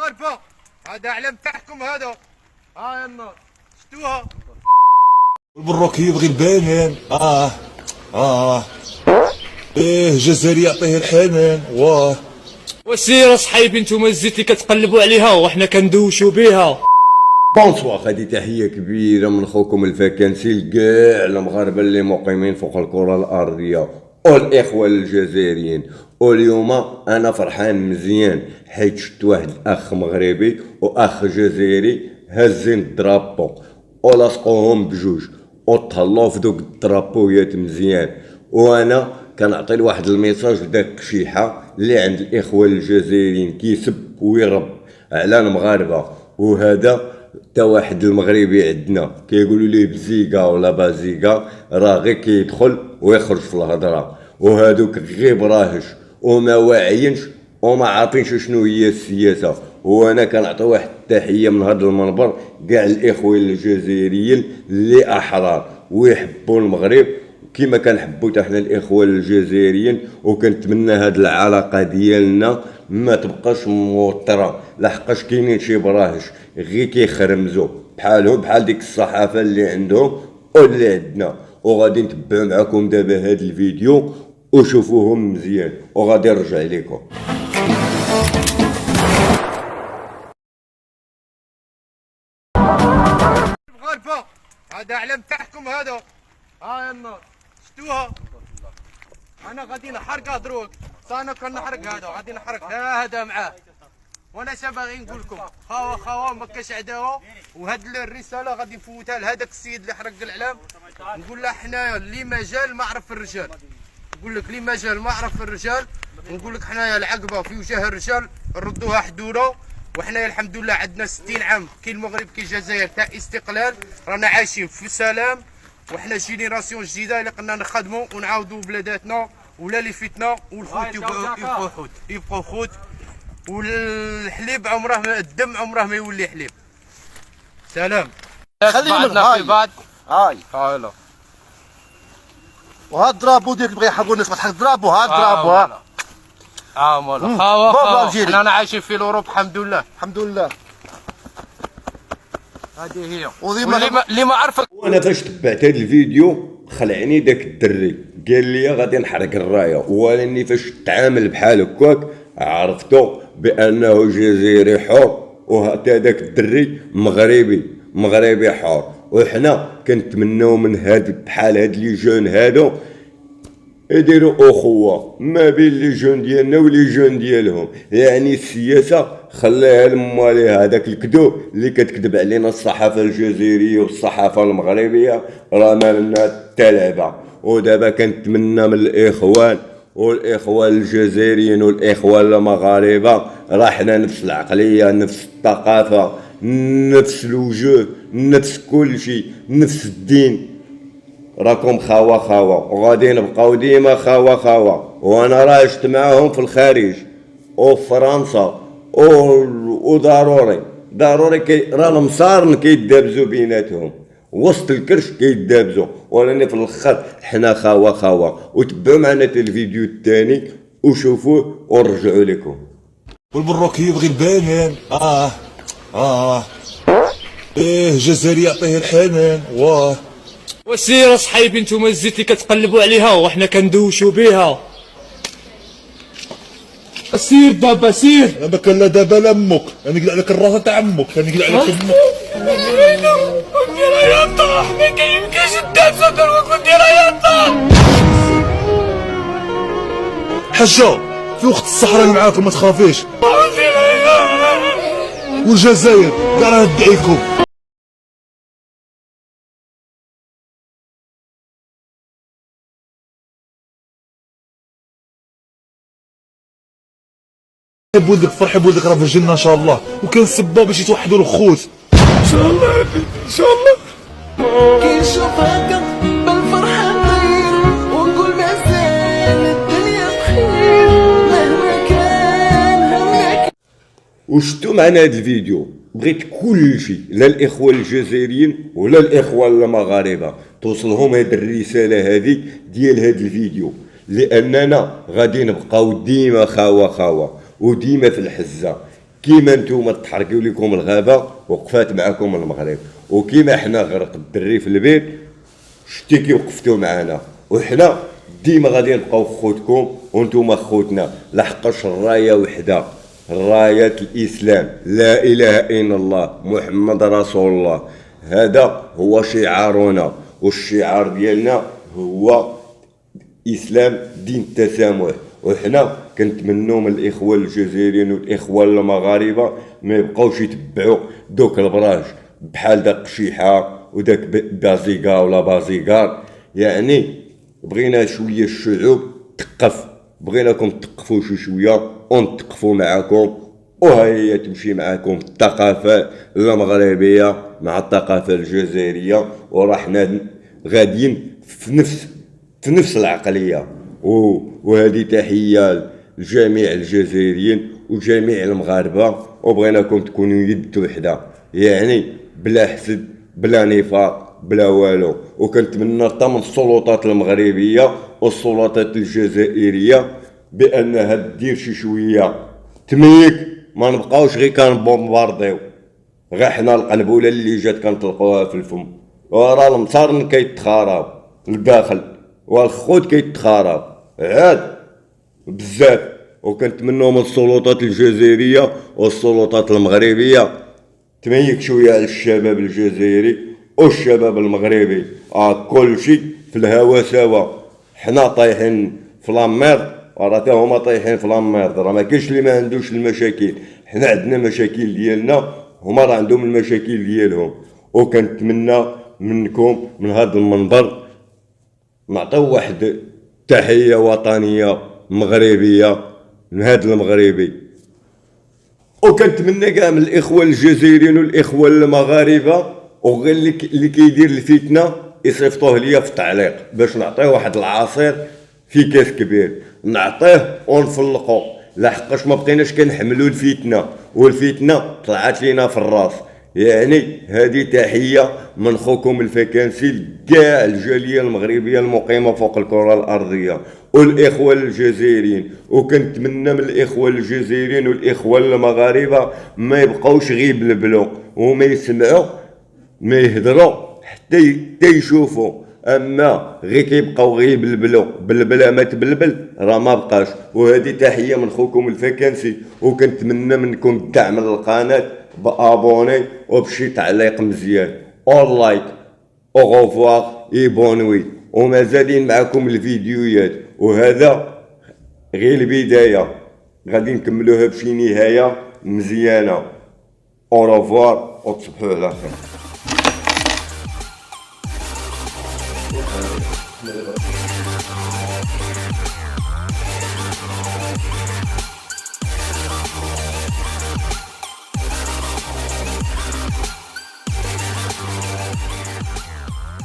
المغاربه هذا علم تاعكم هذا. ها يلا شتوها البروك يبغي البنان. ايه جزائري يعطيه الحنان. واه وسير صحيبي نتوما الزيت اللي كتقلبوا عليها وحنا كندوشوا بها. بونسوار، هذه تحيه كبيره من خوكم الفاكنسي لكاع المغاربه اللي مقيمين فوق الكره الارضيه والاخوه الجزائريين. واليوم انا فرحان مزيان حيت شفت واحد الاخ مغربي واخ جزائري هازين الدرابو ولاصقوهم بجوج وتهلاو في دوك الدرابويات مزيان. وانا كنعطي لواحد الميساج لداك الشيحه اللي عند الاخوه الجزائريين كيسب ويرب على المغاربه. وهذا تا واحد المغربي عندنا كيقولوا ليه بزيكا ولا بازيكا راه غير كيدخل ويخرج في الهضره، وهادوك غير براهش وما واعيينش وما عارفينش شنو هي السياسه. وانا كنعطي واحد التحيه من هذا المنبر كاع الاخوه الجزائريين اللي احرار ويحبوا المغرب كيما كنحبوا حتى حنا الاخوه الجزائريين. وكنتمنى هاد العلاقه ديالنا ما تبقاش موتره، لحقاش كاينين شي براهش غير كيخرمزوا بحالهم بحال ديك الصحافه اللي عندهم واللي عندنا. وغادي نتبعوا معكم دابا هاد الفيديو وشوفوهم مزيان وغادي نرجع لكم. المغاربه هذا علم تاعكم هذا. ها يلا شتوها انا غادي نحرقها دروك. انا كنحرق هذا غادي نحرق هذا معاه. وانا باغي نقول لكم خاوه ما كاش عداوه. وهاد الرساله غادي نفوتها لهذاك السيد اللي حرق الاعلام. نقول له حنايا اللي مازال ما عرف الرجال، نقول لك اللي مازال ما عرف الرجال، نقول لك حنايا العقبه في وجه الرجال نردوها حدوده. وحنايا الحمد لله عندنا 60 عام كي المغرب كي الجزائر تاع استقلال رانا عايشين في سلام. وحنا جينيراسيون جديده اللي قلنا نخدموا ونعاودوا بلاداتنا ولا اللي فتنا والخوت يبقوا خوت. والحليب عمره الدم عمره ما يولي حليب. سلام. خلينا في بعض. هاي يلا وهاد درابو ديالك بغا يحرقوا الناس ما تحرق درابو. هاد درابو مالا خاوه حنا عايشين في الاوروب الحمد لله. الحمد لله. هذه هي اللي ما عرفك. وانا فاش تبعت هذا الفيديو خلعني داك الدري قال لي غادي نحرق الرايه، ولاني فاش تعامل بحال هكاك عرفتو بانه جزائري حر وحتى داك الدري مغربي حر. وحنا كنتمناو من هاد بحال هاد لي جون هادو يديروا اخوه ما بين لي جون ديالنا ولي جون ديالهم. يعني السياسه خليها لمالي هذاك الكذوب اللي كتكذب علينا الصحافه الجزائريه والصحافه المغربيه راه مالنا حتى لعبه. ودابا كنتمنى من الاخوان والاخوه الجزائريين والاخوه المغاربه راه حنا نفس العقليه نفس الثقافه نفس الوجوه نفس كل شيء نفس الدين. راكم خاوه وغادي نبقاو ديما خاوه. وانا راه عشت معاهم في الخارج وفي فرنسا وضروري راه المصارن كيدابزو بيناتهم وسط الكرش كيدابزو. ولاني في الاخر حنا خاوه. وتبعوا معنا الفيديو الثاني وشوفوه ونرجعوا لكم. والبروك يبغي البنان. ايه جزائري يعطيه الحنان. واه وسير صحيبي نتوما الزيت اللي كتقلبوا عليها وحنا كندوشوا بها. سير دابا سير. انا كان دابا لامك انا نقلع لك الراسه تاع عمك انا نقلع لك امك. ندير يا طاح ما كيمكنش الدابسه دروك ندير يا طاح. حجه في وقت الصحراء معاكم ما تخافيش. والجزائر كاع راه تدعيكم. بولدك فرحي بولدك راه في الجنه ان شاء الله. وكان سبه باش يتوحدوا الخوت ان شاء الله ان شاء الله. كي نشوفك بالفرحة نطير ونقول مازال الدنيا بخير مهما كان همك. وشفتوا معنا هذا الفيديو بغيت كل شيء لا الاخوه الجزائريين ولا الاخوه المغاربه توصلهم هذه الرساله هذه ديال هذا الفيديو، لاننا غادي نبقاو ديما خاوه وديما في الحزه كيما انتوما تحرقوا لكم الغابه وقفات معكم المغرب، وكيما حنا غرق الدري في البيت شتي كي وقفتوا معنا، وحنا ديما غادي نبقاو خوتكم وانتوما خوتنا، لحقاش الرايه وحده، رايه الاسلام، لا اله الا الله محمد رسول الله، هذا هو شعارنا، والشعار ديالنا هو اسلام دين التسامح. وحنا كنتمنوا من الاخوه الجزائريين والاخوه المغاربه ما يبقاوش يتبعوا دوك البراج بحال داك الشيحه وداك بازيكا ولا بازيكار. يعني بغينا شويه الشعوب تقف، بغيناكم تقفوا شويه ونتقفوا معاكم، وهي تمشي معاكم الثقافه المغربيه مع الثقافه الجزائريه، وراحنا غاديين في نفس العقليه. وهذه تحيه لجميع الجزائريين وجميع المغاربه، وبغيناكم تكونوا يد وحده، يعني بلا حسد بلا نفاق بلا والو. وكنتمنى حتى من السلطات المغربيه والسلطات الجزائريه بانها دير شي شويه تميك، ما نبقاوش غير كنبومبارديو، غير حنا القنبوله اللي جات كنطلقوها في الفم، وراه المصارن كيتخارب لداخل والخوت كيتخارب عاد بزاف. وكنتمنوا من السلطات الجزائريه والسلطات المغربيه تميك شويه على الشباب الجزائري والشباب المغربي. كل شيء في الهوا سوا، حنا طايحين في لاميرد وراه هما طايحين في لاميرد، راه ما كاينش اللي ما عندوش المشاكل، حنا عندنا مشاكل ديالنا، هما راه عندهم المشاكل ديالهم. وكنتمنى منكم من هذا المنبر نعطيو واحد تحيه وطنيه مغربيه من هذا المغربي. وكنتمنى كاع من الاخوه الجزائريين والاخوه المغاربه وغير اللي كيدير الفتنه يصيفطوه ليا في التعليق باش نعطيه واحد العصير في كاس كبير نعطيه ونفلقو، لحقاش ما بقيناش كنحملوا الفتنه، والفتنه طلعت لينا في الراس. يعني هذه تحيه من خوكم الفكانسي كاع الجاليه المغربيه المقيمه فوق الكره الارضيه والاخوه الجزائريين. وكنتمنى من الاخوه الجزائريين والاخوه المغاربه ما يبقاوش غير يبلبلوا وما يسمعوا ما يهضروا حتى يشوفوا، اما غير كيبقاو غير يبلبلوا بلبله ما تبلبل راه ما بقاش. وهذه تحيه من خوكم الفكانسي، وكنتمنى منكم الدعم للقناه بابوني وبشي تعليق مزيان اور لايك او غوفوار اي بونوي، ومازالين معكم الفيديوهات، وهذا غير البدايه غادي نكملوها بشي نهايه مزيانه. او ريفوار وتصبحوا على خير.